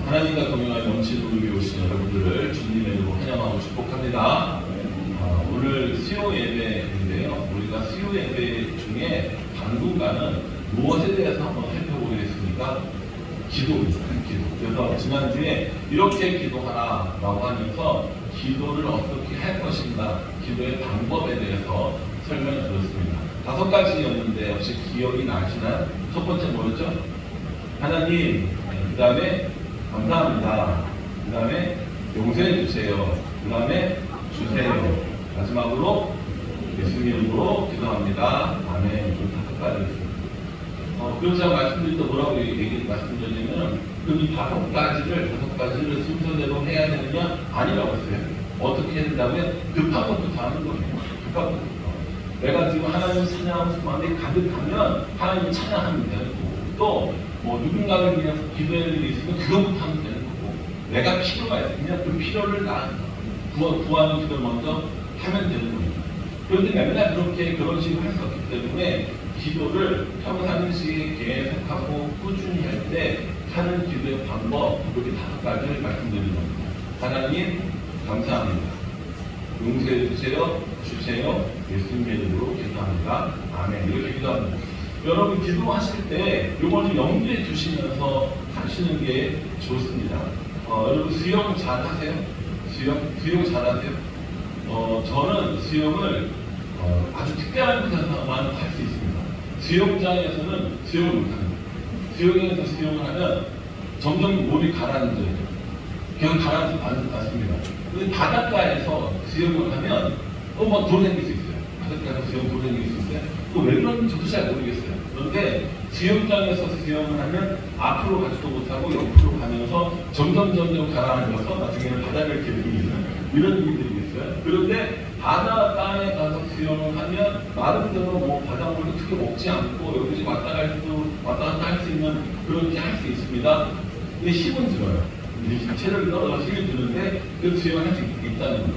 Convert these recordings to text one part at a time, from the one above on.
하나님과 동행할 넘치는 우리 오신 여러분들을 주님의 이름으로 환영하고 축복합니다. 오늘 수요 예배인데요. 우리가 수요 예배 중에 당분간은 무엇에 대해서 한번 살펴보겠습니다. 기도입니다. 기도. 그래서 지난주에 이렇게 기도하라라고 하면서 기도를 어떻게 할 것인가, 기도의 방법에 대해서 설명을 드렸습니다. 5가지였는데 혹시 기억이 나시나요? 첫 번째 뭐였죠? 하나님, 그 다음에 감사합니다. 그 다음에 용서해 주세요. 그 다음에 주세요. 마지막으로 예수님 이름으로 기도합니다. 아멘. 이 5가지였습니다. 그래서 제가 말씀드릴 때 뭐라고 말씀드렸냐면, 그럼 이 5가지를 순서대로 해야 되느냐? 아니라고 했어요. 어떻게 해야 된다고요? 급한 것부터 하는 거예요. 급한 것부터. 내가 지금 하나님 찬양하고 마음이 가득하면 하나님 찬양하면 되는 거고, 또 뭐 누군가를 위해서 기도할 일이 있으면 그것부터 하면 되는 거고, 내가 필요가 있으면 그 필요를 구하는 기도를 먼저 하면 되는 겁니다. 그런데 맨날 그런 식으로 할 수 없기 때문에 기도를 평상시에 계속하고 꾸준히 할 때 하는 기도의 방법, 이렇게 5가지를 말씀드리는 겁니다. 하나님 감사합니다. 용서해 주세요. 예수님의 이름으로 기도합니다. 아멘. 이렇게 기도합니다. 여러분 기도하실 때 이걸 좀 염두에 두시면서 하시는 게 좋습니다. 여러분 수영 잘 하세요? 수영 잘 하세요? 저는 수영을 아주 특별한 곳에서만 할 수 있습니다. 수영장에서는 수영을 못합니다. 수영장에서 수영을 하면 점점 몸이 가라앉아요. 계속 가라앉지 않습니다. 근데 바닷가에서 수영을 하면 막 돌아다닐 수 있어요. 바닷가에서 수영 돌아다닐 수 있어요. 왜 그런지 저도 잘 모르겠어요. 그런데 수영장에서 수영을 하면 앞으로 가지도 못하고 옆으로 가면서 점점 가라앉아서 나중에는 바다를 기르는 이런 일들이 있어요. 그런데 바닷가에 가서 수영을 하면 나름대로 뭐 바닷물도 크게 먹지 않고 여기서 왔다 갔다 할 수 있는 그렇게 할 수 있습니다. 근데 힘은 들어요. 체력이 떨어져서 힘이 드는데 그 수영을 할 수 있다는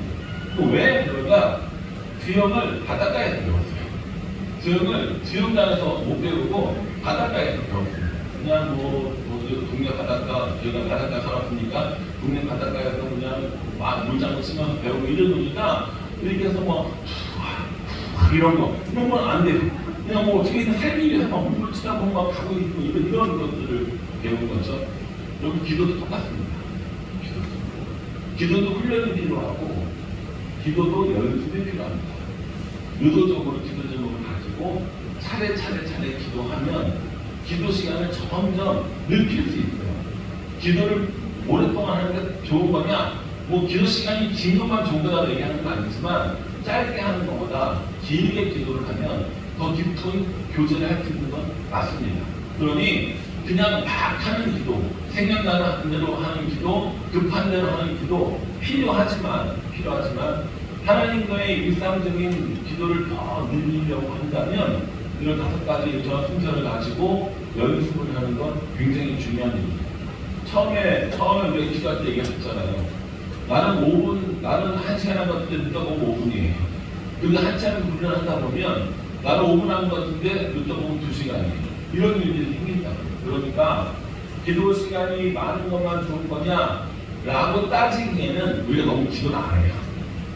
거예요. 왜 그럴까? 수영을 바닷가에서 배웠어요. 수영을 수영장에서 못 배우고 바닷가에서 배웠습니다. 그냥 동네 바닷가, 저희가 바닷가 살았으니까 동네 바닷가에서 그냥 막 물장구 치면서 배우고 이러니까 이렇게 해서 이런 건 안 돼요. 그냥 어떻게든 살기 위해서 막 물을 치다 보면 막 가고 있고 이런 것들을 배운 거죠. 여기 기도도 똑같습니다. 기도도 훈련이 필요하고 기도도 연습이 필요합니다. 의도적으로 기도 제목을 가지고 차례 기도하면 기도 시간을 점점 늘릴 수 있어요. 기도를 오랫동안 하는 게 좋은 거냐? 기도 시간이 긴 것만 좋은 거라고 얘기하는 건 아니지만 짧게 하는 것보다 길게 기도를 하면 더 깊은 교제를 할 수 있는 건 맞습니다. 그러니 그냥 막 하는 기도, 생각나는 대로 하는 기도, 급한 대로 하는 기도 필요하지만 하나님과의 일상적인 기도를 더 늘리려고 한다면 이런 5가지 저런 순서를 가지고 연습을 하는 건 굉장히 중요한 일입니다. 처음에 우리가 기도할 때 얘기하셨잖아요. 나는 1시간 한 것 같은데 늦다 보면 5분이에요. 근데 한참 훈련하다 보면 나는 5분 한 것 같은데 늦다 보면 2시간이에요. 이런 일들이 생긴다. 그러니까 기도 시간이 많은 것만 좋은 거냐? 라고 따지기에는 우리가 너무 기도를 안 해요.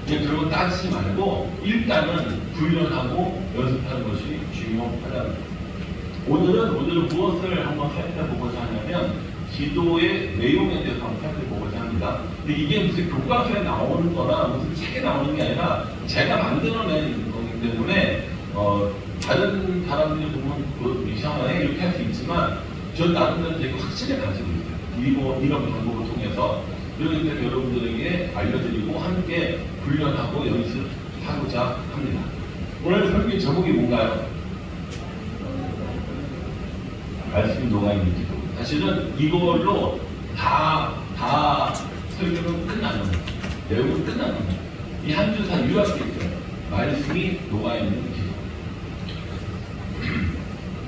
그냥 그런 거 따지지 말고 일단은 훈련하고 연습하는 것이 중요하다는 거예요. 오늘은 무엇을 한번 살펴보고자 하냐면 기도의 내용에 대해서 한번 살펴보고자 합니다. 근데 이게 무슨 교과서에 나오는 거나 무슨 책에 나오는 게 아니라 제가 만들어낸 거기 때문에 다른 사람들이 보면 이상하네 이렇게 할 수 있지만 전 나름대로 되게 확신을 가지고 있어요. 이런 방법을 통해서 그렇기 때문에 여러분들에게 알려드리고 함께 훈련하고 연습하고자 합니다. 오늘 설교 제목이 뭔가요? 말씀이 녹아있는 기도. 사실은 이걸로 다 설교는 끝나는 거예요. 내용은 끝나는 거예요. 이 한 주 다 요약돼 있어요. 말씀이 녹아있는 기도.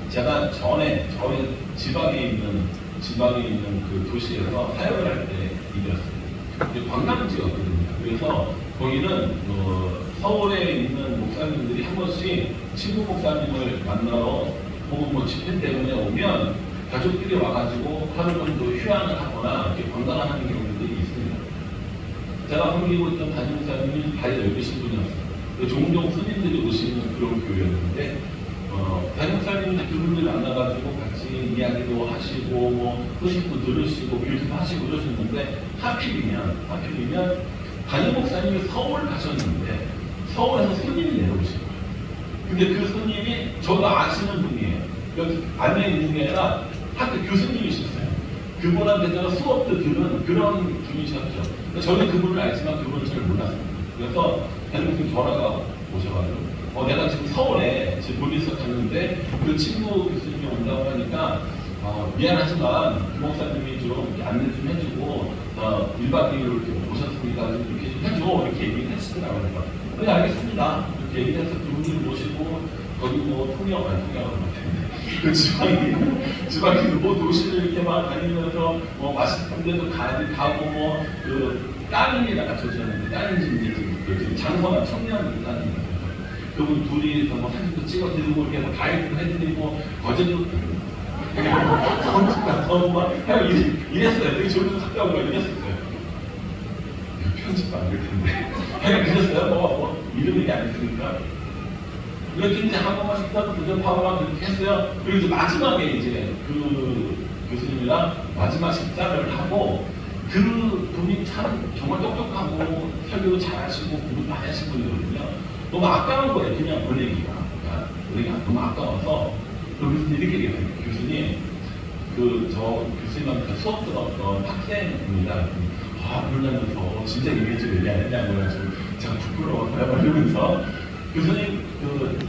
제가 전에 지방에 있는 그 도시에서 사역을 할 때 일이었어요. 관광지였거든요. 그래서 거기는 서울에 있는 목사님들이 한 번씩 친구 목사님을 만나러 혹은 집회 때문에 오면 가족들이 와가지고 하루 정도 휴양을 하거나 이렇게 관광하는 경우들이 있습니다. 제가 섬기고 있던 담임목사님이 다리 넓으신 분이었어요. 종종 스님들이 오시는 그런 교회였는데 담임목사님이 그분들 만나가지고 같이 이야기도 하시고 뭐 소식도 들으시고 교수도 하시고 그러셨는데 하필이면 담임목사님이 서울 가셨는데 서울에서 손님이 내려오신 거예요. 근데 그 손님이 저도 아시는 분이에요. 여기 안에 있는 게 아니라 학교 교수님이셨어요. 그분한테 제가 수업도 들은 그런 분이셨죠. 저는 그분을 알지만 그분은 잘 몰랐어요. 그래서 담임목사님 전화가 오셔가지고 내가 지금 서울에 지금 본인서 갔는데 그 친구 교수님이 온다고 하니까 미안하지만 그 목사님이 좀 이렇게 안내 좀 해주고 1박 2일로 이렇게 오셨으니까 좀 이렇게 좀 해줘 이렇게 얘기를 하시더라고요. 네 알겠습니다. 이렇게 얘기해서 그분들 모시고 거기 뭐 통영하는 것 같은데 그 지방이 뭐 도시를 이렇게 막 다니면서 뭐 맛있는 데도 가고 뭐 그 따님이랑 같이 오셨는데 따님 이제 장성한 청년 따님 그분 둘이서 뭐 사진도 찍어드리고 이렇게 뭐 가이드도 해드리고 거제도 이랬어요. 되게 저도 갔다 온 거 이랬었어요. 편집도 안 될 텐데. 그냥 그랬어요. 뭐 이름이 아니니까. 이렇게 이제 한 번만 식사도 대접하고만 그렇게 했어요. 그리고 이제 마지막에 이제 그 교수님이랑 마지막 식사를 하고 그분이 참 정말 똑똑하고 설교도 잘하시고 공부 많이 하신 분이거든요. 너무 아까운 거예요. 그냥 보내기가 너무 아까워서 그 교수님 이렇게 얘기해요. 교수님 저 교수님한테 수업 들었던 학생입니다. 그러면서 진짜 이게 좀 얘기 안 했냐고요. 제가 부끄러워서요. 이러면서 교수님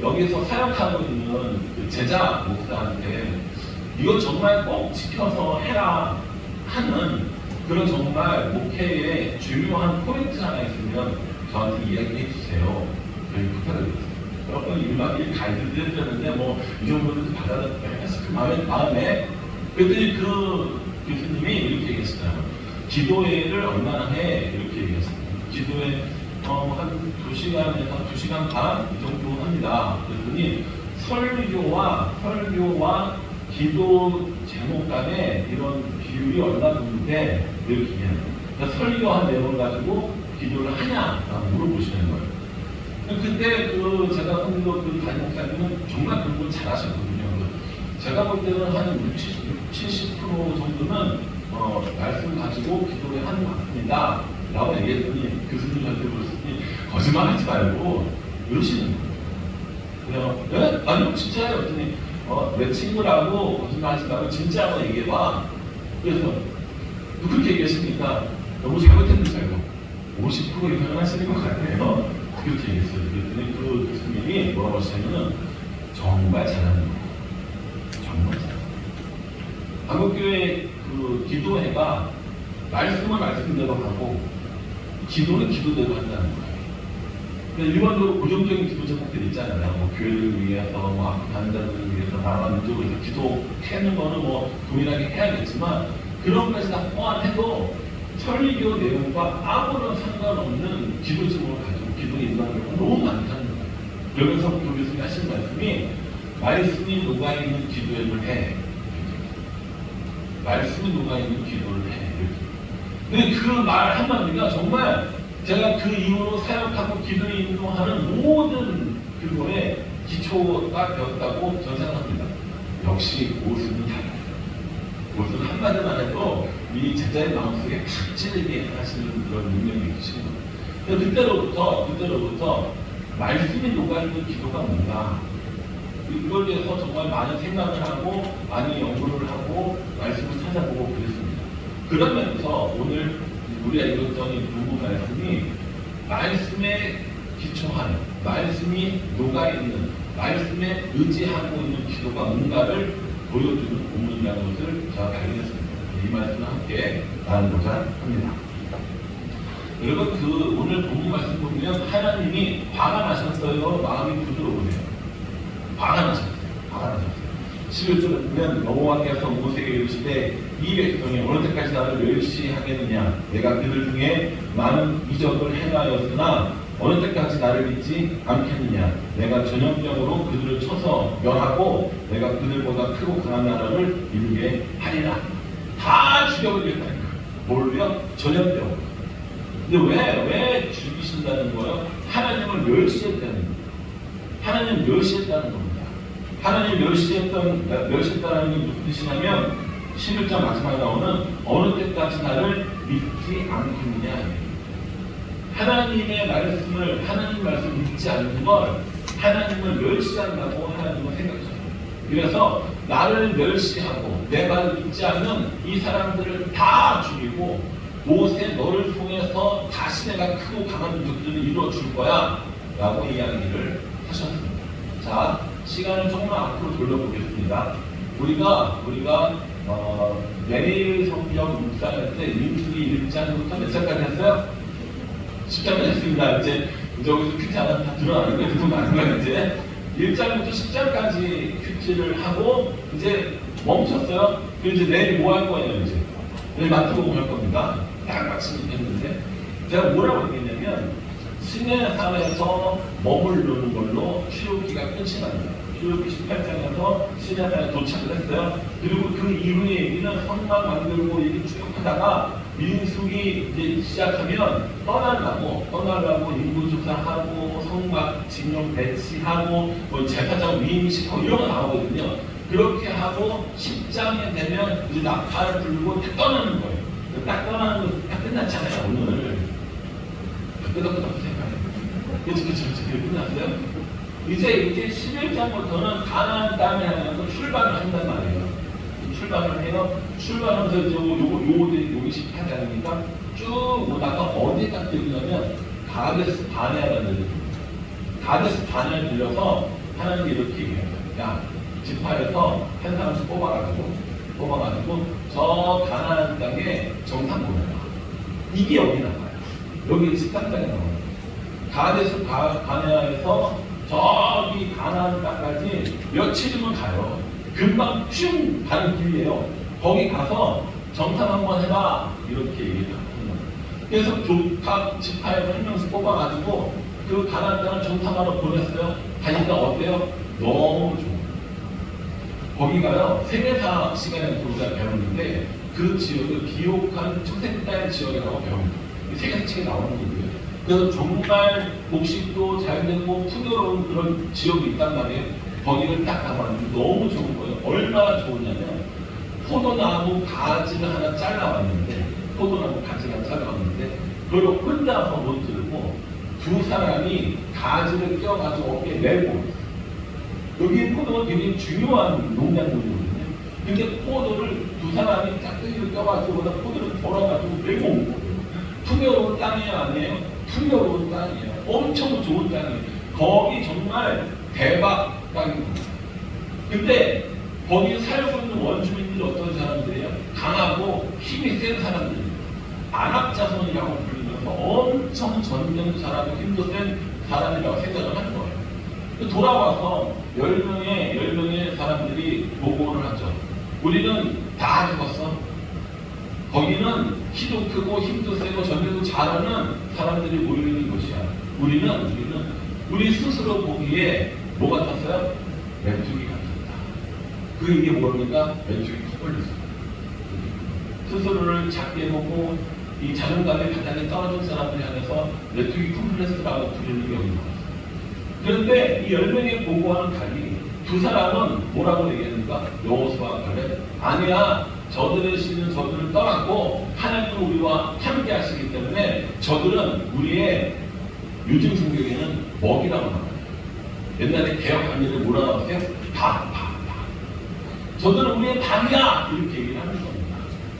여기서 사역하고 있는 그 제자 목사한테 이거 정말 꼭 지켜서 해라 하는 그런 정말 목회에 중요한 포인트 하나 있으면 저한테 이야기해 주세요. 저희 부탁드리겠습니다. 여러분 1박 2일 가이드도 해드렸는데 뭐 이 정도는 받아들였어. 그 마음에 그랬더니 그 교수님이 이렇게 얘기했어요. 기도회를 얼마나 해? 이렇게 얘기했어요. 기도회 한 2시간에서 2시간 반 이 정도 합니다. 그랬더니 설교와 기도 제목 간에 이런 비율이 얼마 정도인데 이렇게 얘기해요. 그러니까 설교한 내용을 가지고 기도를 하냐라고 물어보시는 거예요. 그때 제가 선거 담임 목사님은 정말 공부를 잘하셨거든요. 제가 볼 때는 한 70% 정도는 말씀 가지고 기도를 하는 것 같습니다. 라고 얘기했더니 교수님한테 물었더니 거짓말 하지 말고 이러시는 거예요. 그냥 네? 아니요 진짜예요. 그랬더니 내 친구라고 거짓말 하지 말고 진짜라고 얘기해봐. 그래서 그렇게 얘기했으니까 너무 잘못했는지 알고 50% 이상은 하시는 것 같아요. 그렇게 얘기했어요. 그랬더니 그 교수님이 뭐라고 하시냐면은 정말 잘하는 거예요. 정말 잘하는 거예요. 한국교회 기도회가 말씀은 말씀대로 하고 기도는 기도대로 한다는 거예요. 일반적으로 고정적인 기도 제목들이 있잖아요. 뭐 교회를 위해서, 뭐 앞으로 가는 자들을 위해서, 나라 민족을 위해서 기도하는 거는 뭐 동일하게 해야겠지만 그런 것까지 다 포함해도 설교 내용과 아무런 상관없는 기도 제목을 가지고 기도에 임하는 경우가 너무 많다는 거예요. 그러면서 그 교수님이 하신 말씀이 말씀이 녹아있는 기도를 해. 말씀이 녹아있는 기도를 해. 근데 그 말 한마디가 정말 제가 그 이후로 사역하고 기도에 인도하는 모든 그거에 기초가 되었다고 저는 생각합니다. 역시 옷은 달라요. 옷은 한마디만 해도 이 제자의 마음속에 탁 찌르게 하시는 그런 능력이 계시는 거예요. 그때로부터 말씀이 녹아있는 기도가 뭔가 이걸 위해서 정말 많은 생각을 하고 많이 연구를 하고 말씀을 찾아보고 그랬습니다. 그러면서 오늘 우리가 읽었던 이 부분 말씀이 말씀에 기초하는, 말씀이 녹아있는, 말씀에 의지하고 있는 기도가 뭔가를 보여주는 본문이라는 것을 제가 발견했습니다. 이 말씀을 함께 나누고자 합니다. 여러분 오늘 본문 말씀 보면 하나님이 화가 나셨어요? 마음이 부드러우세요? 화가 나셨어요. 11절에 보면 여호와께서 모세에게 이르시되 이 백성이 어느 때까지 나를 멸시하겠느냐. 내가 그들 중에 많은 이적을 행하였으나 어느 때까지 나를 믿지 않겠느냐. 내가 전염병으로 그들을 쳐서 멸하고 내가 그들보다 크고 강한 나라를 이루게 하리라. 다 죽여버리겠다니까. 뭘로요? 전염병. 근데 왜 죽이신다는 거예요? 하나님을 멸시했다는 거예요. 하나님 멸시했다는 겁니다. 하나님 멸시했다는 게 무슨 뜻이냐면 11장 마지막에 나오는 어느 때까지 나를 믿지 않겠느냐. 하나님 말씀을 믿지 않는 걸 하나님을 멸시한다고 하나님은 생각해요. 그래서 나를 멸시하고 내 말을 믿지 않는 이 사람들을 다 죽이고 모세 너를 통해서 다시 내가 크고 강한 민족들을 이루어 줄 거야 라고 이야기를 하셨습니다. 자, 시간을 조금만 앞으로 돌려보겠습니다. 우리가 내일 성경 묵상할 때 민수기 1장부터 몇 장까지 했어요? 10장까지 했습니다. 이제 여기서 큐티 하나 다 드러나는 거예요. 그거 많은 거예요. 이제 1장부터 10장까지 큐티를 하고 이제 멈췄어요. 그리고 이제 내일 뭐 할 거예요? 이제 내일 마태복음 할 겁니다. 딱 마침 했는데 제가 뭐라고 얘기했냐면 시내산에서 머무르는 걸로 출애굽기가 끝이 납니다. 출애굽기 18장에서 시내산에 도착을 했어요. 그리고 그 이후의 얘기는 성막 만들고 얘기 쭉 하다가 민수기 이제 시작하면 떠나려고 인구 조사하고 성막 진영 배치하고 뭐 제사장 위임식하고 이런 거 나오거든요. 그렇게 하고 10장에 되면 이제 나팔을 불고 딱 떠나는 거예요. 딱 떠나는 거 딱 끝났잖아요. 오늘 끄덕끄덕 생각해요. 그치 끝났어요. 이제 11장부터는 가나안 땅에 하면서 출발을 한단 말이에요. 출발을 해요. 출발하면서 요게 18장이니까 쭉 오다가 어디에 딱 들리냐면 가데스 바네아라는 데를 가데스 바네아를 들려서 하나님이 이렇게 얘기해요. 야, 지파에서 한 사람씩 뽑아가지고 저 가나안 땅에 정탐 보내라. 이게 여기 나와요. 여기 13장에 나와요. 가데스 바네아에서 저기 가나안 땅까지 며칠이면 가요. 금방 슝 가는 길이에요. 거기 가서 정탐 한번 해봐. 이렇게 얘기를 하는 거예요. 그래서 각 지파에서 한 명씩 뽑아가지고 그 가나안 땅을 정탐하러 보냈어요. 가니까 어때요? 너무 좋아요. 거기가요, 세계사 시간에 우리가 배웠는데 그 지역을 기록한 초생딸 지역이라고 배웁니다. 세계사 책에 나오는 거고요. 그래서 정말 곡식도 잘 되고 풍요로운 그런 지역이 있단 말이에요. 거기를 딱 가봤는데 너무 좋은 거예요. 얼마나 좋으냐면 포도나무 가지를 하나 잘라왔는데 그걸 혼자서 못 들고 두 사람이 가지를 껴가지고 어깨에 메고 여기 포도가 굉장히 중요한 농작물이거든요. 근데 포도를 두 사람이 짝대기를 껴가지고 포도를 덜어가지고 메고 온 거예요. 풍요로운 땅이에요, 아니에요? 풍요로운 땅이에요. 엄청 좋은 땅이에요. 거기 정말 대박 땅입니다. 근데 거기 살고 있는 원주민들이 어떤 사람들이에요? 강하고 힘이 센 사람들이에요. 안압자손이라고 불리면서 엄청 전쟁도 잘하고 힘도 센 사람이라고 생각을 하는 거예요. 돌아와서 10명의 사람들이 보고를 하죠. 우리는 다 죽었어. 거기는 키도 크고 힘도 세고 전쟁도 잘하는 사람들이 모여있는 곳이야. 우리 스스로 보기에 뭐 같았어요? 메뚜기 같았다. 그 이게 뭡니까? 메뚜기 컴플렉스. 스스로를 작게 보고 이 자존감이 바닥에 떨어진 사람들이 안에서 메뚜기 컴플렉스라고 부르는 게 여기 나왔어요. 그런데 이 10명의 보고와는 달리 두 사람은 뭐라고 얘기했는가? 여호수아와 갈렙. 아니야. 저들의 신은 저들을 떠났고 하나님은 우리와 함께 하시기 때문에 저들은 우리의 요즘 성경에는 먹이라고 나와요. 옛날에 개혁 관리를 뭐라 나왔어요? 밥. 저들은 우리의 밥이야! 이렇게 얘기를 하는 겁니다.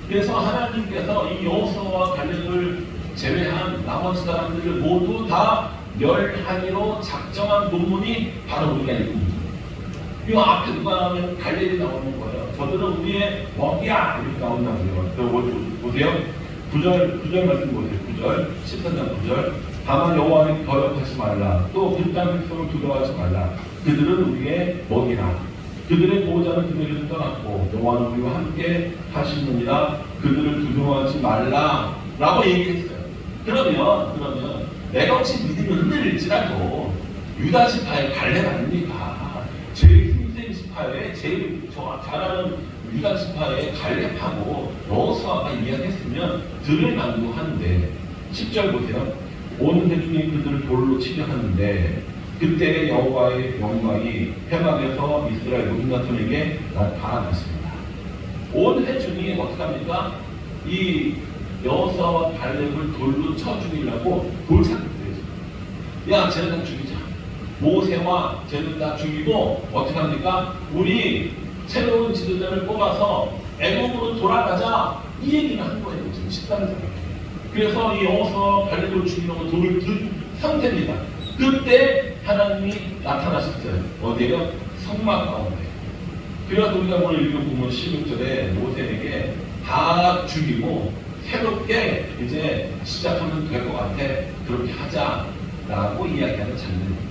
그래서 하나님께서 이 여호수아와 갈렙을 제외한 나머지 사람들을 모두 다 멸하기로 작정한 본문이 바로 우리가 읽고 있는 거예요. 이 앞에 누가 나오면 갈렙이 나오는 거예요. 저들은 우리의 먹이야! 이렇게 나온다고요. 보세요. 9절 말씀 보세요. 9절, 13장 9절. 다만 여호와를 거역하지 말라. 또 그 땅 백성을 두려워하지 말라. 그들은 우리의 먹이라. 그들의 보호자는 그들을 떠났고 여호와는 우리와 함께 하시느니라. 그들을 두려워하지 말라. 라고 얘기했어요. 그러면 내가 혹시 믿음이 흔들릴지라도 유다 지파의 갈렙 아닙니까? 제일 힘센 지파에 제일 잘하는 유다 지파의 갈렙하고 여호수아가 이야기했으면 들을 만도 하는데 10절 보세요. 온 회중이 그들을 돌로 치려 하는데 그때 여호와의 영광이 회막에서 이스라엘 모든 자손에게 나타났습니다. 온 회중이 어떡합니까? 이 여호수아와 갈렙을 돌로 쳐 죽이려고 돌찾기 했어요. 야, 쟤는 다 죽이자. 모세와 쟤는 다 죽이고 어떡합니까? 우리 새로운 지도자를 뽑아서 애굽으로 돌아가자. 이 얘기를 한 거예요. 지금 14년. 그래서 이 여호수아와 갈렙을 죽이려고 돌을 든 상태입니다. 그때 하나님이 나타나셨어요. 어디에요? 성막 가운데. 그래서 우리가 오늘 읽어보면 16절에 모세에게 다 죽이고 새롭게 이제 시작하면 될 것 같아. 그렇게 하자라고 이야기하는 장면입니다.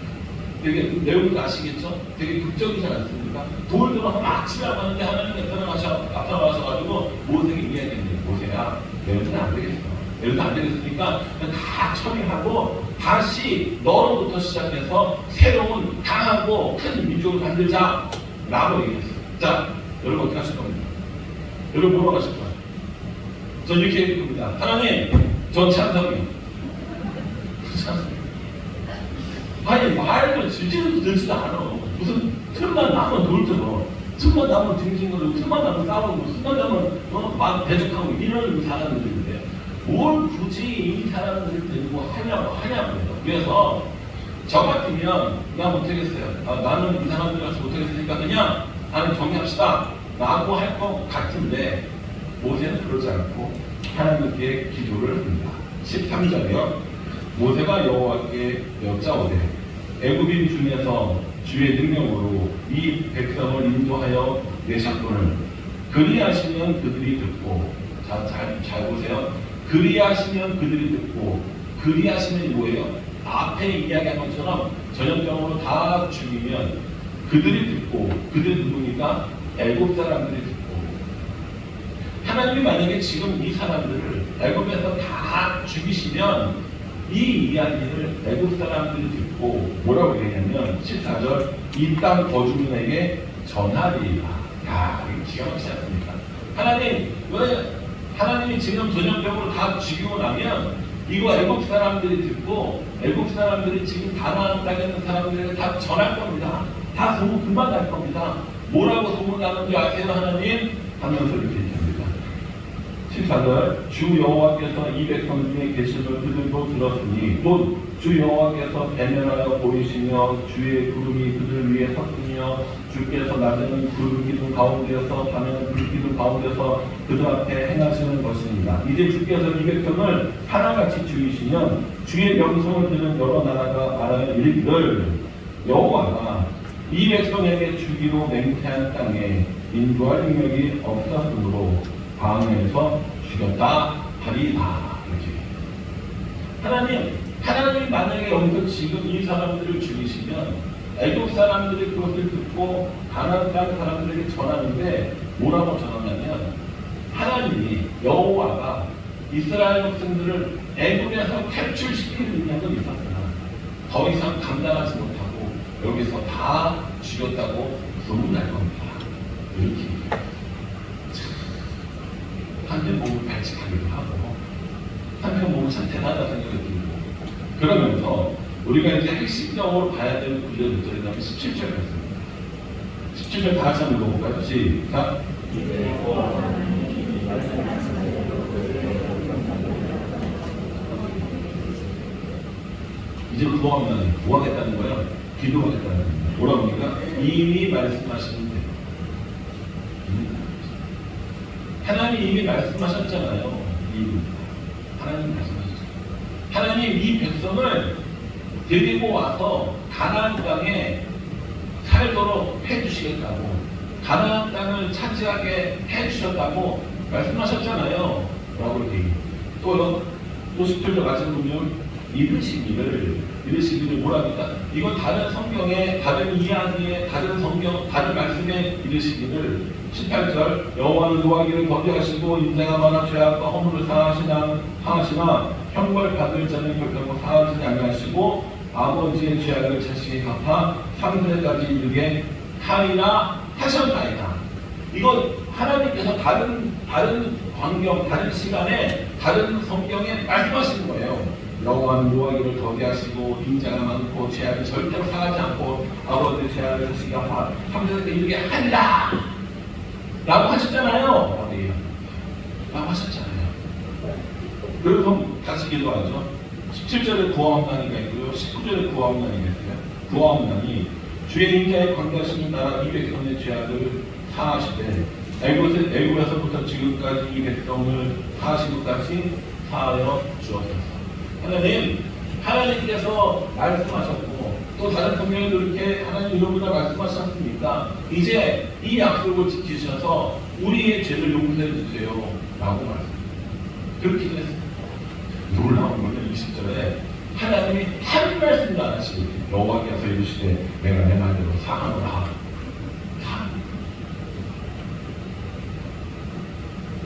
되게 내용도 아시겠죠? 되게 극적이지 않습니까? 돌 들어서 막 치려고 하는데 하나님이 나타나셔가지고 모세에게 이야기했는데 모세야, 내일은 안 되겠어. 내일은 안 되겠으니까 다 처리하고 다시 너로부터 시작해서 새로운 강하고 큰 민족을 만들자 라고 얘기했어요. 자, 여러분 어떻게 하실 겁니까? 여러분 뭐라고 하실 거예요? 전 이렇게 얘기할 겁니다. 하나님, 전 찬성이요. 아니, 말을 질질도 들지도 않아. 무슨 틈만 나면 돌들어. 틈만 나면 징징거리고, 틈만 나면 싸우고, 틈만 나면 막 대적하고 이런 사람들인데 뭘 굳이 이 사람들을 데리고 하냐고요. 그래서 저 같으면 나 못하겠어요. 나는 이 사람들이랑 못하겠으니까 그냥 나는 정리합시다 라고 할 것 같은데 모세는 그러지 않고 하나님께 기도를 합니다. 13절이요. 모세가 여호와께 여짜오되 애굽인 중에서 주의 능력으로 이 백성을 인도하여 내셨거늘 그리하시면 그들이 듣고, 잘 보세요. 그리하시면 그들이 듣고, 그리하시면 뭐예요? 앞에 이야기한 것처럼 전형적으로 다 죽이면 그들이 듣고, 그들이 누구니까? 애굽 사람들이 듣고. 하나님이 만약에 지금 이 사람들을 애굽에서 다 죽이시면 이 이야기를 애굽 사람들이 듣고 뭐라고 얘기하냐면 14절 이 땅 거주민에게 전하리라. 야, 이거 기가 막히지 않습니까? 하나님, 왜 하나님이 지금 전형적으로 다 죽이고 나면 이거 애굽 사람들이 듣고 애굽 사람들이 지금 가나안 땅에 있는 사람들에게 다 전할 겁니다. 다 소문 금방 날 겁니다. 뭐라고 소문 나는지 아세요, 하나님? 하면서 이렇게 얘기합니다. 14절 주 여호와께서 이 백성 중에 계심을 그들도 들었으니 곧 주 여호와께서 배면하여 보이시며 주의 구름이 그들 위에 섰으며 주께서 낮에는 구름 기둥 가운데서 밤에는 불 기둥 가운데서 그들 앞에 행하시는 것입니다. 이제 주께서 이 백성을 하나같이 죽이시면 주의 명성을 듣는 여러 나라가 말하여 이르기를 여호와가 이 백성에게 주기로 맹세한 땅에 인도할 능력이 없었으므로 광야에서 죽였다 하리라. 이렇게. 하나님이 만약에 여기서 지금 이 사람들을 죽이시면 애굽 사람들이 그것을 듣고 가나안 땅 사람들에게 전하는데 뭐라고 전하냐면 하나님이 여호와가 이스라엘 백성들을 애굽에서 탈출시키는 능력은 있었으나 더 이상 감당하지 못하고 여기서 다 죽였다고 소문날 겁니다. 이렇게. 한편 몸을 발칙하기도 하고 한편 몸은 참 대단하다 생각이 들고 그러면서 우리가 이제 핵심적으로 봐야 되는 구절이 있다면 17절이었습니다. 17절 다 같이 한번 읽어볼까요? 시작. 이제 그거 하면 뭐 하겠다는 거야? 기도하겠다는 거야. 뭐라고 합니까? 이미 말씀하시는 대로. 하나님 이미 말씀하셨잖아요. 하나님 말씀하셨잖아요. 하나님 이 백성을 데리고 와서 가나안 땅에 살도록 해주시겠다고, 가나안 땅을 차지하게 해주셨다고 말씀하셨잖아요. 라고 이렇게 또요. 50절에 마지막 보면 이르시기를 이르시기를 뭐랍니까? 이건 다른 성경에, 다른 이야기에, 다른 성경, 다른 말씀에 이르시기를 18절 여호와는 노하기를 거부하시고 인자가 많아 죄악과 허물을 사하시나 형벌 받을 자는 결코 사하지 아니하시고 아버지의 죄악을 자식이 갚아 3세까지 이르게 하리라 하셨나이다. 이건 하나님께서 다른 환경, 다른 시간에, 다른 성경에 말씀하시는 거예요. 여호와는 노하기를 거부하시고 인자가 많고 죄악을 절대로 사하지 않고 아버지의 죄악을 자식이 갚아 3세까지 이르게 하리라 라고 하셨잖아요. 라고 하셨잖아요. 그럼 다시 기도하죠. 17절에 구하옵나니가 있고요. 19절에 구하옵나니가 있어요. 구하옵나니 주의 인자의 광대하심을 따라 이 백성의 죄악을 사하시되 애굽에서부터 지금까지 이 백성을 사하신 것같이 사하여 주옵소서. 하나님께서 말씀하셨고 또 다른 성경에 그렇게 하나님 이름으로 말씀하셨으니까 이제 이 약속을 지키셔서 우리의 죄를 용서해 주세요 라고 말씀합니다. 그렇게 했습니다. 놀라운 것은 20절에 하나님이 한 말씀도 안 하시고 여호와께서 이르시되 내가 내 말대로 사하노라.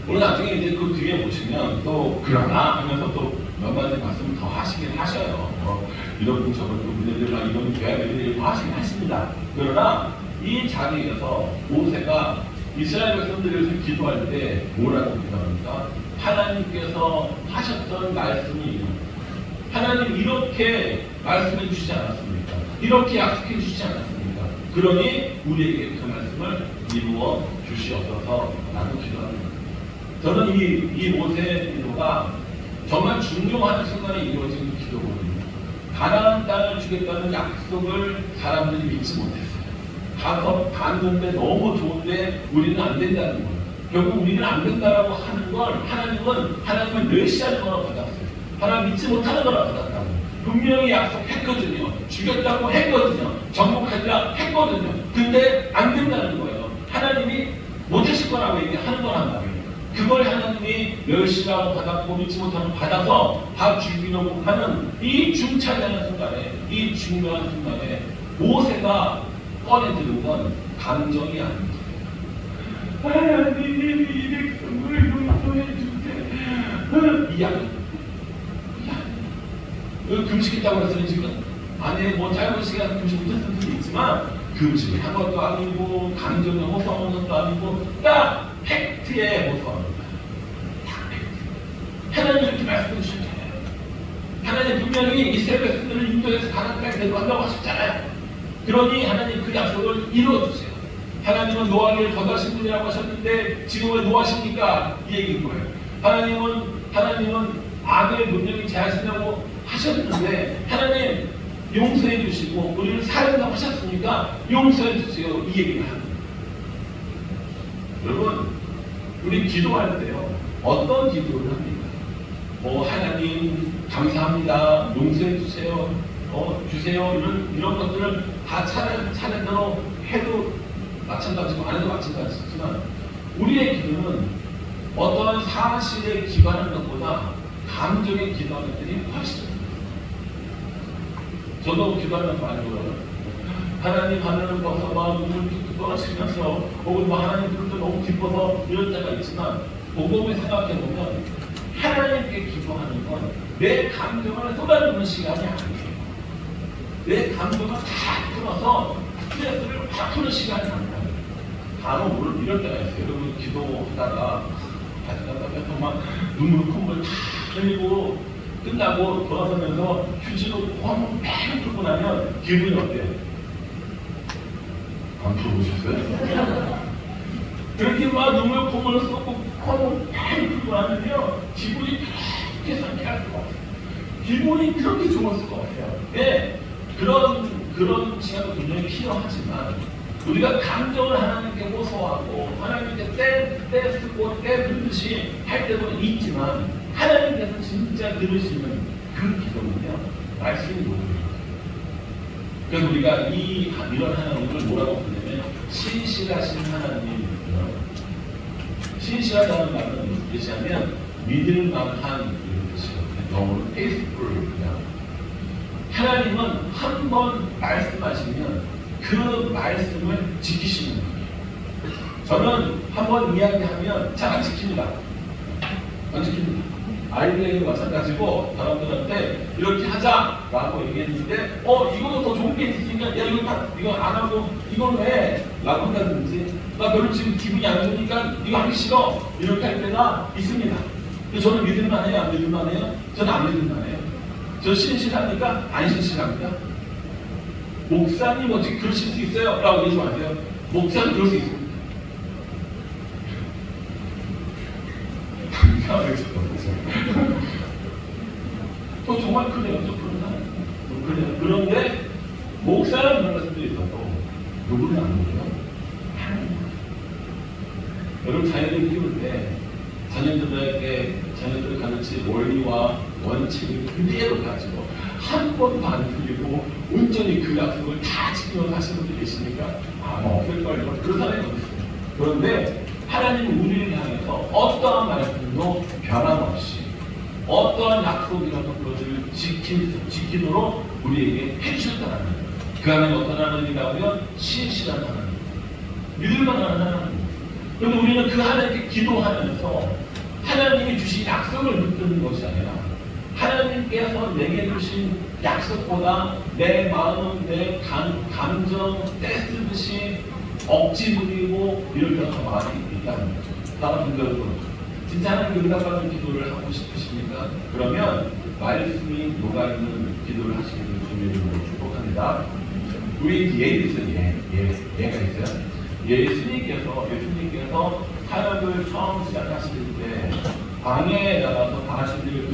오늘 나중에 이제 그 뒤에 보시면 또 그러나 하면서 또 몇 가지 말씀을 더 하시긴 하셔요. 이런 저런 문제들 막 이런 계획들을 하시긴 하십니다. 그러나 이 자리에서 모세가 이스라엘 백성들을 위해서 기도할 때 뭐라고 기도합니까? 하나님께서 하셨던 말씀이 하나님 이렇게 말씀해 주시지 않았습니까? 이렇게 약속해 주시지 않았습니까? 그러니 우리에게 그 말씀을 이루어 주시옵소서 라고 기도합니다. 저는 이 모세의 기도가 정말 중요한 순간에 이루어진 기도거든요. 가나안 땅을 주겠다는 약속을 사람들이 믿지 못했어요. 가서 갔는데 너무 좋은데 우리는 안 된다는 거예요. 결국 우리는 안 된다라고 하는 걸 하나님을 멸시하는 거라고 받았어요. 하나님 믿지 못하는 거라고 받았다고. 분명히 약속했거든요. 주겠다고 했거든요. 정복하리라 했거든요. 근데 안 된다는 거예요. 하나님이 못하실 거라고 얘기하는 거란 말이에요. 그걸 하나님이 멸시라고 받았고 믿지 못하는 받아서 다 죽이려고 하는 이 중차대하는 순간에, 이 중요한 순간에 모세가 꺼내드는 건 감정이 아닙니다. 하나님 이 백성을 용서해 주세요. 이야기. 금식했다고 해서 지금 안에 뭐 짧은 시간 금식 못했을 수도 있지만 금식을 한 것도 아니고 감정에 호소하는 것도 아니고 딱 팩트에 호소합니다. 딱 팩트. 하나님 이렇게 말씀해 주셨잖아요. 하나님 분명히 이스라엘 백성들을 인도해서 가나안 땅에 데려간다고 하셨잖아요. 그러니 하나님 그 약속을 이루어주세요. 하나님은 노하기를 거부하신 분이라고 하셨는데 지금 왜 노하십니까? 이 얘기인 거예요. 하나님은 악을 분명히 제하신다고 하셨는데 하나님 용서해 주시고 우리를 사랑한다고 하셨으니까 용서해 주세요. 이 얘기를 합니다. 여러분 우리 기도할 때요 어떤 기도를 합니까? 하나님 감사합니다. 용서해 주세요. 주세요. 이런 것들을 다 차례대로 해도 마찬가지고 안 해도 마찬가지지만 우리의 기도는 어떠한 사실에 기반하는 것보다 감정에 기도하는 것들이 훨씬 저도 기도하는 거 아니고요. 하나님 하늘을 벗어 막 눈을 뚝뚝 떨어지면서 혹은 뭐 하나님 부를 때 너무 기뻐서 이럴 때가 있지만 곰곰이 생각해보면 하나님께 기도하는 건 내 감정을 쏟아주는 시간이 아니에요. 내 감정을 다 풀어서 스트레스를 다 푸는 시간이 아니에요. 간혹 물론 이럴 때가 있어요. 여러분 기도하다가 막 눈물 콧물 다 흘리고 끝나고 돌아서면서 휴지로 뻥 풀고 나면 기분이 어때요? 안 풀어보셨어요? 그렇게 막 눈물 콧물을 쏟고 콧물 뻥 풀고 나면요 기분이 그렇게 상쾌할 수가 없어요. 기분이 그렇게 좋을 수가 없어요. 네, 그런 시간도 굉장히 필요하지만 우리가 감정을 하나님께 호소하고 하나님께 때 쓰고 때 듣듯이 할 때도 있지만 하나님께서 진짜 들으시는 그 기도는요 말씀이 뭐예요? 그래서 우리가 이런 하나님을 뭐라고 부르냐면 신실하신 하나님이에요. 신실하다는 말은 뜻이하면 믿을 만한 이런 뜻이거든요. 영어로 faithful 그냥 하나님은 한 번 말씀하시면 그 말씀을 지키시는 거예요. 저는 한 번 이야기하면 잘 안 지킵니다. 안 지킵니다. 아이들에게 마찬가지고 사람들한테 이렇게 하자라고 얘기했는데 이거도 더 좋은 게 있으니까 야 이거 안 하고 이걸 왜? 라고 한다든지 나 별로 지금 기분이 안 좋으니까 이거 하기 싫어 이렇게 할 때가 있습니다. 근데 저는 믿을만 해요? 안 믿을만 해요? 저는 안 믿을만 해요. 저 신실합니까? 안 신실합니까? 목사님 어떻게 그러실 수 있어요? 라고 얘기하지 마세요. 목사는 그럴 수 있습니다. 정말 그래요. 그래요. 그런데 목사는 그런 것들이 있어도 누구는 안 보죠. 여러분 자녀들 키울 때 자녀들에게 자녀들 가르칠 원리와 원칙을 그대로 가지고 한 번도 안 틀리고 온전히 그 약속을 다 지키면서 하시는 분들 계시니까 없을걸요. 그런 사람이 어디 있어요. 그런데 하나님은 우리를 향해서 어떠한 말씀도 변함없이 어떠한 약속이라도 그것을 지키도록 우리에게 해주셨다는 거예요. 그 하나님 어떤 하나님이라고요? 신실한 하나님, 믿을만한 하나님. 그런데 우리는 그 하나님께 기도하면서 하나님이 주신 약속을 붙드는 것이 아니라 하나님께서 내게 주신 약속보다 내 마음, 내 감정 떼쓰듯이 억지 부리고 이렇게 더 많이 있다는 거죠. 다른 분들도 진짜 하나님 응답받는 기도를 하고 싶으십니까? 그러면 말씀이 녹아있는 기도를 하시기를 주님으로 축복합니다. 우리 예가 있어요. 예수님께서 사역을 처음 시작하실 때 방에 나가서 당신들을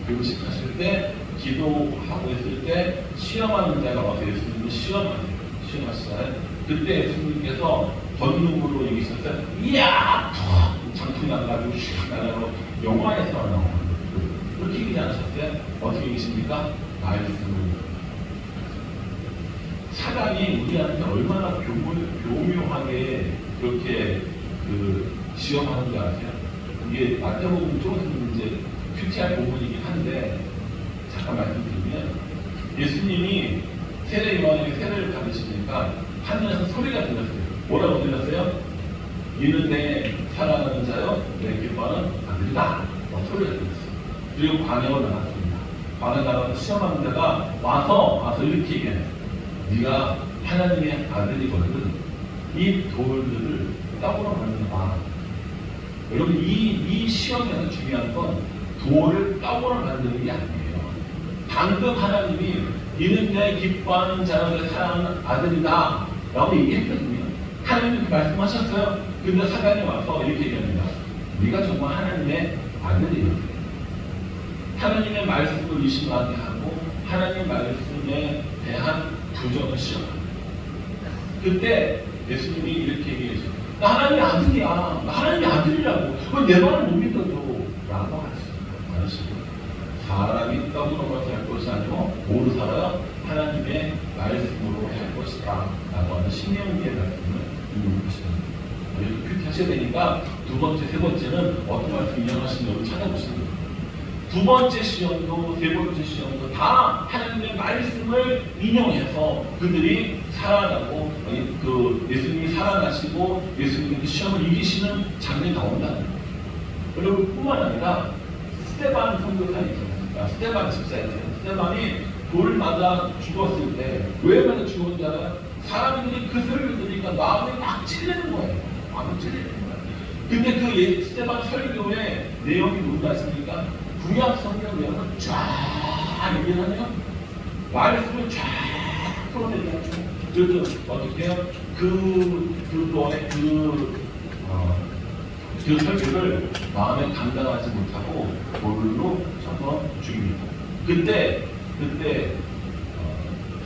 금식하실 때 기도하고 있을 때 시험하는 자가 와서 예수님을 시험하시잖아요. 그때 예수님께서 번능으로 얘기하셨어요. 이야! 장풍이 나가지고 슉 나가고 영화에서 나오는 그렇게 얘기하지 않으셨어요? 어떻게 얘기십니까? 말씀을. 사단이 우리한테 얼마나 교묘하게 그렇게 시험하는 줄 아세요? 이게 마태복음 조금 이제 큐티할 부분이긴 한데 잠깐 말씀드리면 예수님이 세례요한에게 세례를 받으시니까 하늘에서 소리가 들렸어요. 뭐라고 들렸어요? 이는 내 사랑하는 자요, 내 기뻐하는 아들이다. 소리가 들렸어요. 그리고 광야로 나갔습니다. 광야 나가서 시험하는 자가 와서 이렇게 얘기해요. 네가 하나님의 아들이거든. 이 돌들을 떡으로 만들어봐. 여러분 이 시험에서 중요한 건 돌을 떡으로 만드는 게 아니에요. 방금 하나님이 이는 내 기뻐하는 자요, 내 사랑하는 아들이다 라고 얘기했거든요. 하나님이 그 말씀하셨어요. 근데 사단이 와서 이렇게 얘기합니다. 네가 정말 하나님의 아들이에요. 하나님의 말씀을 의심하게 하고 하나님의 말씀에 대한 부정을 시작합니다. 그때 예수님이 이렇게 얘기했어요. 나 하나님의 아들이야. 나 하나님의 아들이라고. 왜 내 말을 못 믿어줘? 라고 하시고 사람이 떡으로만 살 것이 아니고 뭐로 살아요? 하나님의 말씀으로 살 것이다 라고 하는 신명기의 말씀을 인용하시는 거예요. 이렇게 하셔야 되니까 두 번째, 세 번째는 어떤 말씀 인용하시는지 찾아보시는 거예요. 두 번째 시험도 세 번째 시험도 다 하나님의 말씀을 인용해서 그들이 살아나고 예수님이 살아나시고 예수님이 시험을 이기시는 장면이 나온다는 거예요. 그리고 뿐만 아니라 스테반 선교사 있잖아요. 스테반 집사였어요. 스테반이 돌을 맞아 죽었을 때 왜 맞아 죽었는지 알아요? 사람들이 그 설교를 들으니까 마음이 막 찔리는 거예요. 마음이 찔리는 거예요. 근데 그 스테반 설교의 내용이 뭔지 아십니까? 구약 성경 내용을 쫙 얘기하면 말씀을 쫙 풀어내잖아요. 그래서 어떻게 해요? 그 설교를 마음에 감당하지 못하고 돌로 쳐서 죽입니다. 그때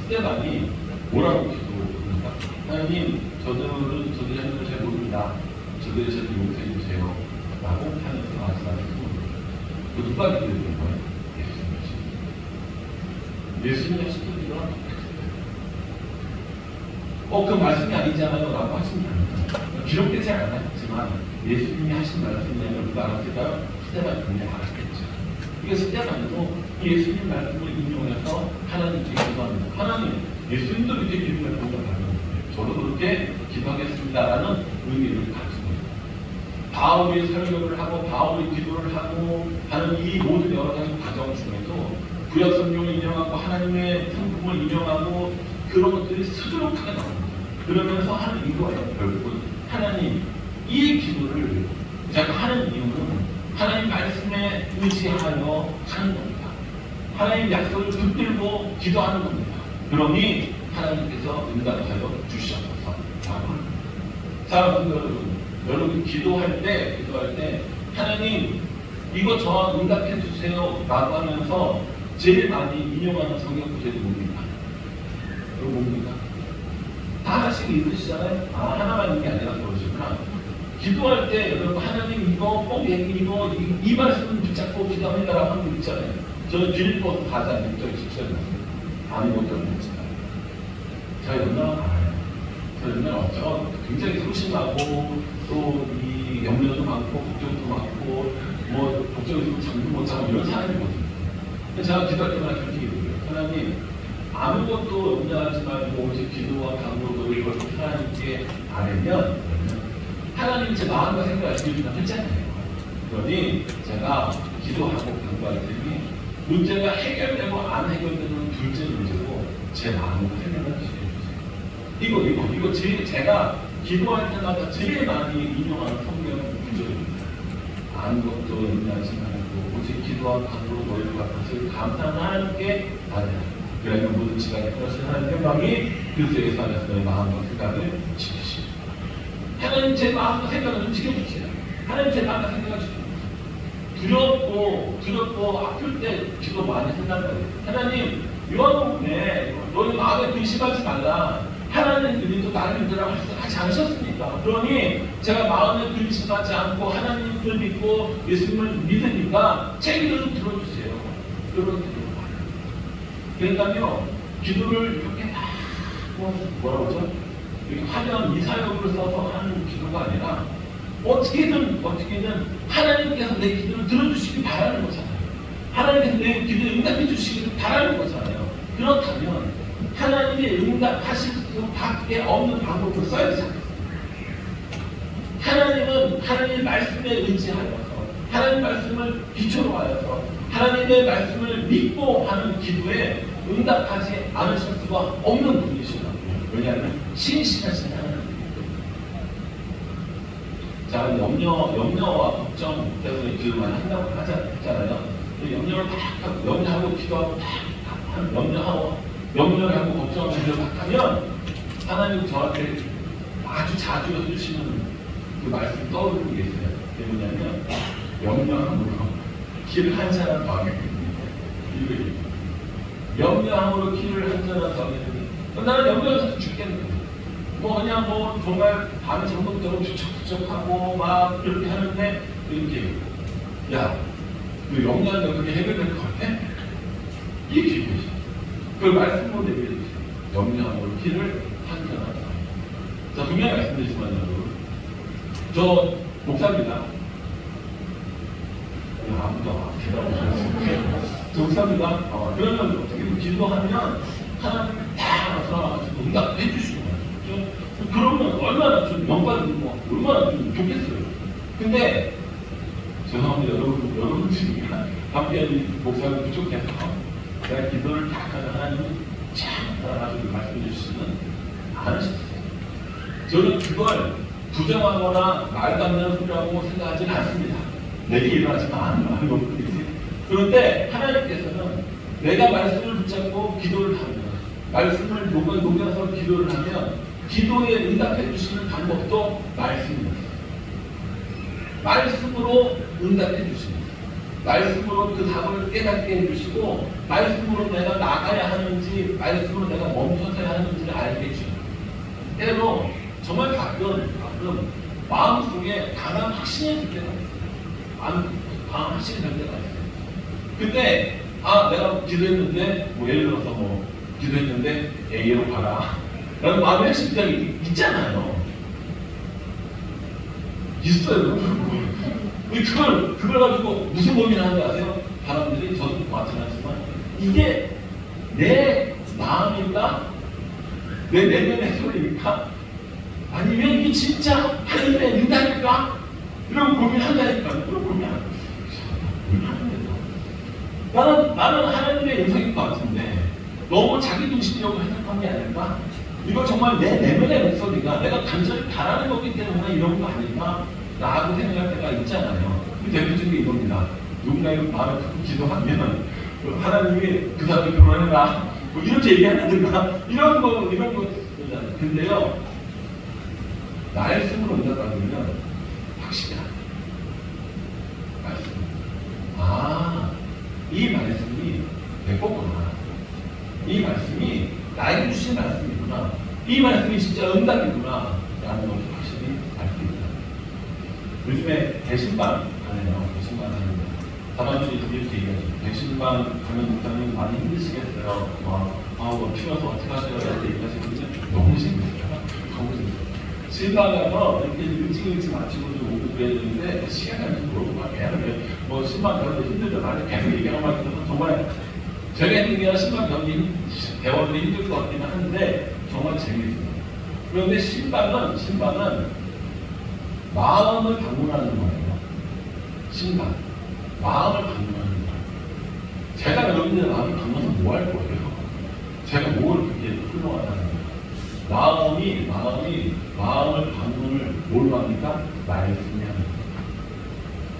스테반이 뭐라고 기도합니까? 하나님, 저들이 하는 걸 잘 모릅니다. 저들이 저를 용서해 주세요. 라고 하면서 말씀하셨습니다. 그 누가 기도했던 거예요? 예수님이 하셨던 기도가 그 말씀이 아니잖아요. 라고 하시면 됩니다. 기록되지 않았지만 예수님이 하신 말씀이라면 누가 알았을까요? 스테반이 분명히 알았겠죠. 이것을 때만도 예수님 말씀을 인용해서 하나님께 기도합니다. 하나님, 예수님도 이렇게 기도를 공감하는 저도 그렇게 기도하겠습니다라는 의미를 가지고 있습니다. 바울이 설교를 하고 바울이 기도를 하고 하는 이 모든 여러 가지 과정 중에도 구약 성경을 인용하고 하나님의 성품을 인용하고 그런 것들이 수두룩하게 나옵니다. 그러면서 하는 이거예요. 결국은 하나님 이 기도를 제가 하는 이유는 하나님 말씀에 의지하여 하는 겁니다. 하나님 약속을 붙들고 기도하는 겁니다. 그러니 하나님께서 응답하여 주시옵소서. 사랑하는 여러분 기도할 때 하나님 이거 저 응답해 주세요 라고 하면서 제일 많이 인용하는 성경 구절이 뭡니까? 이거 뭡니까? 다 하나씩 읽으시잖아요. 하나만 있는 게 아니라 그러시구나. 기도할 때 여러분 하나님 이거 꼭 이거 이 말씀을 붙잡고 기도합니다라고 하는 거 있잖아요. 저는 빌립보서 4장 6절 10절 아무것도 없지만 제가 연락을 알아요. 저 연락 없죠. 굉장히 소심하고 또 이 염려도 많고 걱정도 많고 뭐 걱정이 있으면 잠도 못 자고 이런 사람이거든요. 제가 기도할 때마다 그렇게 기도해요. 하나님 아무것도 염려하지 말고 오직 기도와 간구로 이걸 하나님께 아뢰면 하나님이 제 마음과 생각을 지켜준다고 했잖아요. 그러니 제가 기도하고 간구할 때니 문제가 해결되고 안 해결되는 둘째 문제고 제 마음과 생각을 지켜주세요. 이거 제가 기도할 때마다 제일 많이 인용하는 성경 구절입니다. 아무것도 염려하지 말고 오직 기도와 간구로 너희를 갚아서 감사하는 하나님께 아뢰라. 그러면 모든 지각에 떨어진 하나님의 영광이 그리스도에서 안에서 너희 마음과 생각을 지키시고 하나님 제 마음과 생각을 좀 지켜주세요. 하나님 제 마음과 생각을 지켜주세요. 두렵고 아플 때 기도 많이 한다는 거예요. 하나님 요한복음에 너희 마음에 근심하지 말라. 하나님들이 또 나를 믿으라고 하지 않으셨습니까? 그러니 제가 마음에 근심하지 않고 하나님을 믿고 예수님을 믿으니까 제 기도 좀 들어주세요. 그런 기도. 그러니까요 기도를 이렇게 막 뭐라고 하죠? 이렇게 화려한 이사역으로 써서 하는 기도가 아니라 어떻게든 하나님께서 내 기도를 들어주시기 바라는 거잖아요. 하나님께서 내 기도를 응답해 주시기를 바라는 거잖아요. 그렇다면 하나님의 응답하실 수밖에 없는 방법을 써야 되잖아요. 하나님은 하나님의 말씀에 의지하여서 하나님의 말씀을 기초로 하여서 하나님의 말씀을 믿고 하는 기도에 응답하지 않으실 수가 없는 분이시라고요. 왜냐하면 신실하신 하나님입니다. 자, 염려와 걱정 때문에 기도를 많이 한다고 하잖아요. 염려를 딱 하고, 염려하고 기도하고 염려를 하고 걱정하고 기도를 딱 하면 하나님 저한테 아주 자주 해주시는 그 말씀이 떠오르는 게 있어요. 그게 뭐냐면 염려함으로 키를 한 사람 더하겠거든요. 염려함으로 키를 한 사람 더하겠거든요. 나는 염려해서 죽겠는데 그냥 정말 밤에 정동적으로 부쩍부쩍하고 막 그렇게 하는데 이렇게 그 염려하는 거 그게 해결될 것 같아? 이게 기분이지. 그걸 말씀으로 내려주세요. 염려함으로 키를 한 사람 더하겠거든요. 자, 분명히 말씀드리지만 여러분 저 목사입니다. 아무도 대답을 못했어요. 목사입니다. 그러면 어떻게 기도하면 하나님이 다 나타나가지고 응답해 주시는 거예요. 그러면 얼마나 좀 영광이고 얼마나 좀 좋겠어요. 근데 죄송합니다. 여러분들이 함께 목사님 부족해서 내가 기도를 딱 하면 하나님이 참 나타나가지고 말씀해 주시면 않으셨어요. 저는 그걸 부정하거나 말도 안 되는 소리라고 생각하지는 않습니다. 내게 일어나지 않는 것뿐이지. 그런데 하나님께서는 내가 말씀을 붙잡고 기도를 하면 말씀을 녹여서 기도를 하면 기도에 응답해 주시는 방법도 말씀입니다. 말씀으로 응답해 주십니다. 말씀으로 그 답을 깨닫게 해주시고 말씀으로 내가 나가야 하는지 말씀으로 내가 멈춰서야 하는지를 알게 해줍니다. 때로 정말 가끔 마음속에 강한 확신이 들 때가 있어요. 강한 확신이 들 때가 있어요. 근데 내가 기도했는데 예를 들어서 기도했는데 A로 가라 라는 마음의 심장이 있잖아요. 있어요. 그걸 가지고 무슨 고민을 하는지 아세요? 사람들이 저도 마찬가지지만 이게 내 마음일까? 내 내면의 소리일까? 아니면 이게 진짜 하나님의 응답일까? 이런 고민한다니까. 이런 고민하는 거야. 나는 하나님의 음성일 것 같은데 너무 자기 중심적으로 해석한 게 아닐까? 이거 정말 내 내면의 목소리가 내가 간절히 바라는 거기 때문에 이런 거 아닐까? 라고 생각할 때가 있잖아요. 그 대표적인 게 이겁니다. 누군가의 마음을 듣고 기도하면 하나님이 그 사람을 결혼해라 뭐 이렇게 얘기한다든가 이런 거 근데요 말씀으로 응답받으면 확실히 말씀 이 말씀이 내 거구나, 이 말씀이 나에게 주신 말씀이구나, 이 말씀이 진짜 응답이구나 라는 걸 확실히 알 수 있다. 요즘에 대신방 가네요. 대신방 하는데 다반주에 이렇게 얘기하죠. 대신방 가면 목사님 많이 힘드시겠어요. 피워서 어떻게 하셔야 이렇게 얘기하시거든요. 너무 재밌어요. 너무 재밌어요. 신방 가서 이렇게 일찍 마치고 좀 오고 그래야 되는데 시간이 좀 모르고 막 뭐 신방 가는데 힘들죠. 나한테 계속 얘기하는 말 들어서 정말 제가 했는 게 신방 경기 배워도 힘들 것 같긴 한데 정말 재밌어요. 그런데 신방은 마음을 방문하는 거예요. 신방 마음을 방문하는 거예요. 제가 여러분들의 마음을 방문해서 뭐 할 거예요? 제가 뭘 그렇게 흘러가다는 거예요? 마음을 방문을 뭘로 합니까? 말씀이 하는 거예요.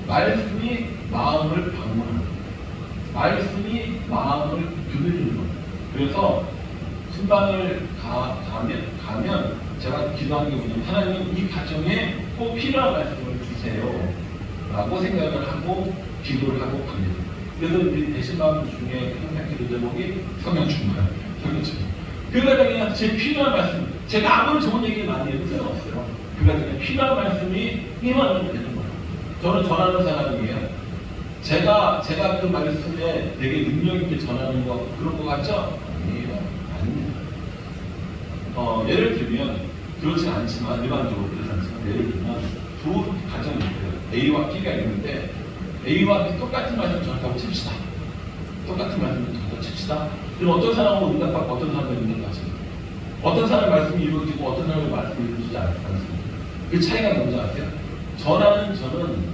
말씀이 마음을 방문하는 거예요. 말씀이 마음을 두드리는 거예요. 그래서 신방을 가면 제가 기도하는 게 뭐냐면 하나님 이 가정에 꼭 필요한 말씀을 주세요 라고 생각을 하고 기도를 하고 갑니다. 그래서 우리 대신방 중에 항상 기도 제목이 성령 충만, 성령 충만. 그 가정에 제 필요한 말씀, 제가 아무리 좋은 얘기를 많이 해도 쓸데없어요. 그 가정에 필요한 말씀이 임하면 되는 거예요. 저는 전하는 사람이에요. 제가 그 말씀에 되게 능력 있게 전하는 거 그런 거 같죠? 아니에요. 아닙니다. 예를 들면 그렇진 않지만 일반적으로 그렇지 않지만 예를 들면 두 가정이 있어요. A와 B가 있는데 A와 B 똑같은 말씀을 전한다고 칩시다. 똑같은 말씀을 전한다고 칩시다. 그럼 어떤 사람은 응답받고 어떤 사람은 응답받습니다. 어떤 사람의 말씀이 이루어지고 어떤 사람의 말씀이 이루어지지 않습니다. 그 차이가 뭔지 아세요? 저는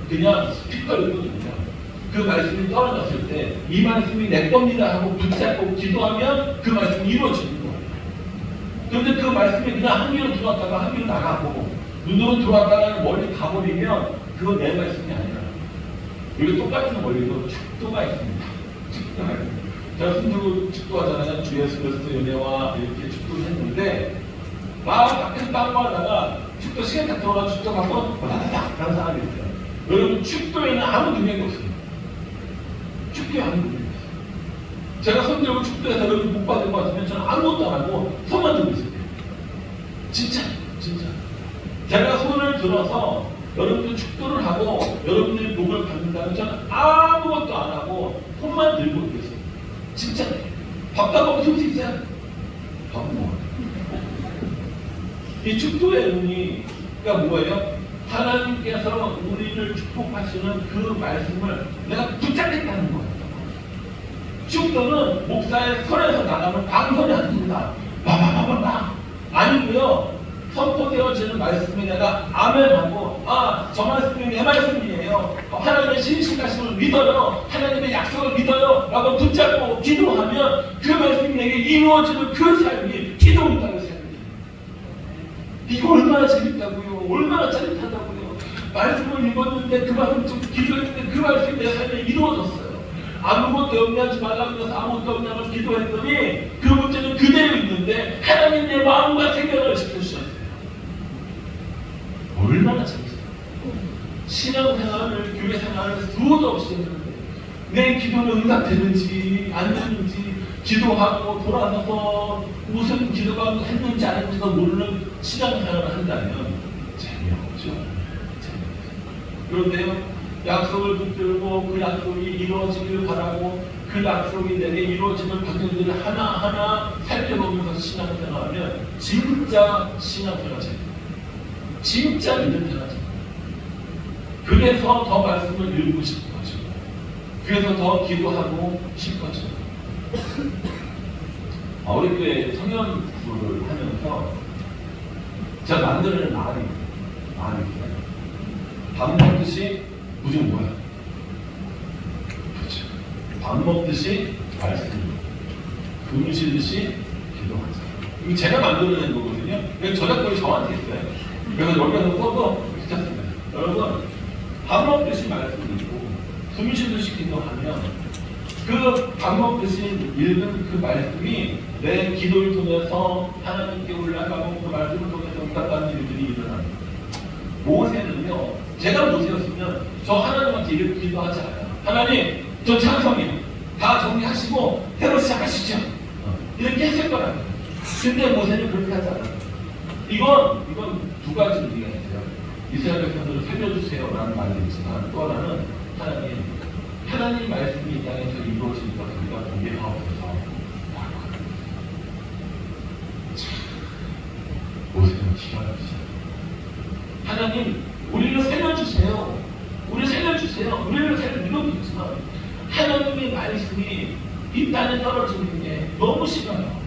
그냥 스피커였거든요. 그 말씀이 떨어졌을 때 이 말씀이 내 겁니다 하고 붙잡고 기도하면 그 말씀이 이루어지는 거예요. 그런데 그 말씀이 그냥 한 귀로 들어왔다가 한 귀로 나가고 눈으로 들어왔다가 멀리 가버리면 그건 내 말씀이 아니라 여기 똑같은 원리로 축도가 있습니다. 축도가 있습니다. 제가 순두부 축도하잖아요. 주 예수 그리스도 은혜와 이렇게 축도를 했는데 밖에서 땅 하다가 축도 시간 딱 들어가서 축도 가서 와다닥 하는 사람이 있어요. 여러분 축도에는 아무 능력이 없습니다. 축도에 아무 능력이 없어요. 제가 손 들고 축도해서 여러분 못 받을 것 같으면 저는 아무것도 안 하고 손만 들고 있을 거예요. 진짜. 제가 손을 들어서 여러분들 축도를 하고 여러분들이 복을 받는다면 저는 아무것도 안 하고 손만 들고 있겠어요. 진짜. 밥도 먹고 쓸 수 있어요? 밥은 먹어요. 이 축도의 의미가 뭐예요? 하나님께서 우리를 축복하시는 그 말씀을 내가 붙잡겠다는 거예요. 축도는 목사의 설에서 나가면 방설이 아닙니다. 바바바바바 아니고요. 선포되어지는 말씀에 내가 아멘하고 저 말씀이 내 말씀이에요. 하나님의 신실하심을 믿어요. 하나님의 약속을 믿어요. 라고 붙잡고 기도하면 그 말씀이 내게 이루어지는 그 삶이 기도입니다. 이거 얼마나 재밌다고요. 얼마나 짜릿하다고요. 말씀을 읽었는데 그 말씀 좀 기도했는데 그 말씀이 내 삶에 이루어졌어요. 아무것도 염려하지 말라고 해서 아무것도 염려하면서 기도했더니 그 문제는 그대로 있는데 하나님 내 마음과 생각을 지켜주셨어요. 얼마나 재밌어요. 신앙생활을 교회 생활을 수도 없이 했는데 내 기도는 응답되는지 안 되는지 기도하고 돌아서서 무슨 기도가 했는지 안 했는지도 모르는 신앙생활을 한다면 재미없죠. 그런데요, 약속을 붙들고 그 약속이 이루어지길 바라고 그 약속이 내게 이루어지는 과정들을 하나하나 살펴보면서 신앙생활하면 진짜 신앙생활입니다. 진짜 믿음 생활입니다. 그래서 더 말씀을 읽고 싶어 하시고 그래서 더 기도하고 싶어져. 우리 교회 청년부를 하면서 제가 만드는 말이 있어요. 밥 먹듯이 무슨 뭐야? 그렇죠. 밥 먹듯이 말씀, 금 쉬듯이 기도하자. 이거 제가 만들어낸 거거든요. 저작권이 저한테 있어요. 그래서 여기서 써도 괜찮습니다. 여러분, 밥 먹듯이 말씀 읽고 금 쉬듯이 기도하면 그 밥 먹듯이 읽은 그 말씀이 내 기도를 통해서 하나님께 올라가고 그 말씀을 통해서 응답하는 일들이 일어납니다. 모세는요, 제가 모세였으면 저 하나님한테 이렇게 기도하지 않아요. 하나님, 저 찬성이요. 다 정리하시고 새로 시작하시죠. 이렇게 했을 거라고요. 근데 모세는 그렇게 하지 않아요. 이건 두 가지 의미가 있어요. 이스라엘 백성들을 살려주세요라는 말이 있지만 또 하나는 하나님 말씀이 이 땅에서 이루어지니까 우리가 공개하옵소서. 모세는 기가 막히죠. 하나님, 우리를 살려주세요. 우리를 살려주지만 하나님의 말씀이 이 땅에 떨어지는 게 너무 싫어요.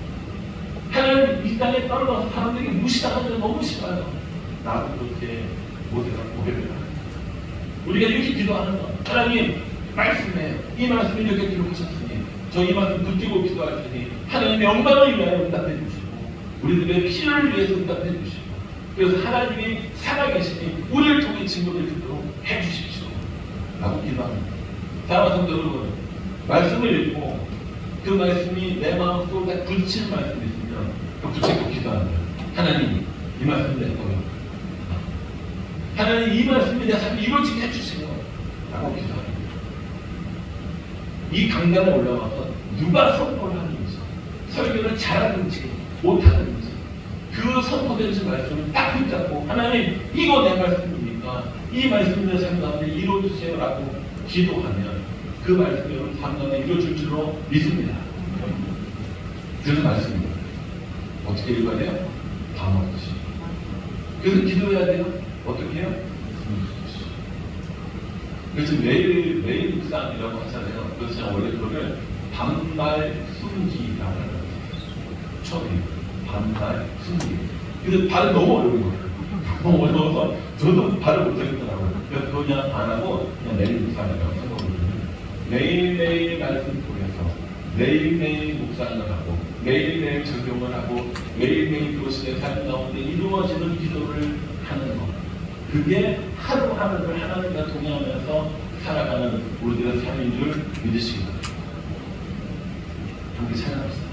하나님 이 땅에 떨어져서 사람들에게 무시당하는 게 너무 싫어요. 나도 그렇게 모세가 고백을 합니다. 우리가 이렇게 기도하는 거. 하나님, 말씀에 이 말씀을 이렇게 기록하셨으니 저 이 말씀 붙들고 기도할 테니 하나님의 영광을 위하여 응답해 주시고 우리들의 피를 위해서 응답해 주시고 그래서 하나님이 살아계시니 우리를 통해 증거를 듣도록 해주십시오 라고 기도합니다. 사랑하는 성도 여러분, 말씀을 읽고 그 말씀이 내 마음속에 부딪히는 말씀이 있으면 그 붙잡고 기도합니다. 하나님, 이 말씀 내 거예요. 하나님, 이 말씀이 내 삶에 이루어지게 해주세요 라고 기도합니다. 이 강단에 올라가서 누가 선포를 하는지, 설교를 잘하는지 못하는지 그 선포되는 말씀을 딱 붙잡고 하나님, 이거 내 말씀입니까? 이 말씀이 내 삶 가운데 이루어주세요 라고 기도하면 그 말씀이 여러분 삶 가운데 이루어질 줄로 믿습니다. 그래서 말씀입니다. 어떻게 읽어야 돼요? 다 먹듯이. 그래서 기도해야 돼요. 어떻게 해요? 그래서 매일 묵상이라고 하잖아요. 그래서 제가 원래 그거를 반말 숨기라고 하는 거예요. 처음에 반말 숨기. 근데 발음 너무 어려운 거예요. 너무 어려워서 저도 발을 못하겠더라고요. 그래서 그거 그냥 안 하고 그냥 매일 묵상이라고 생각하거든요. 매일매일 말씀 통해서 매일매일 묵상을 하고 매일매일 적용을 하고 매일매일 그것이 내 삶 가운데 이루어지는 기도를 하는 것. 그게 하루하루를 하나님과 동행하면서 살아가는 우리들의 삶인 줄 믿으시기 바랍니다. 함께 찬양합시다.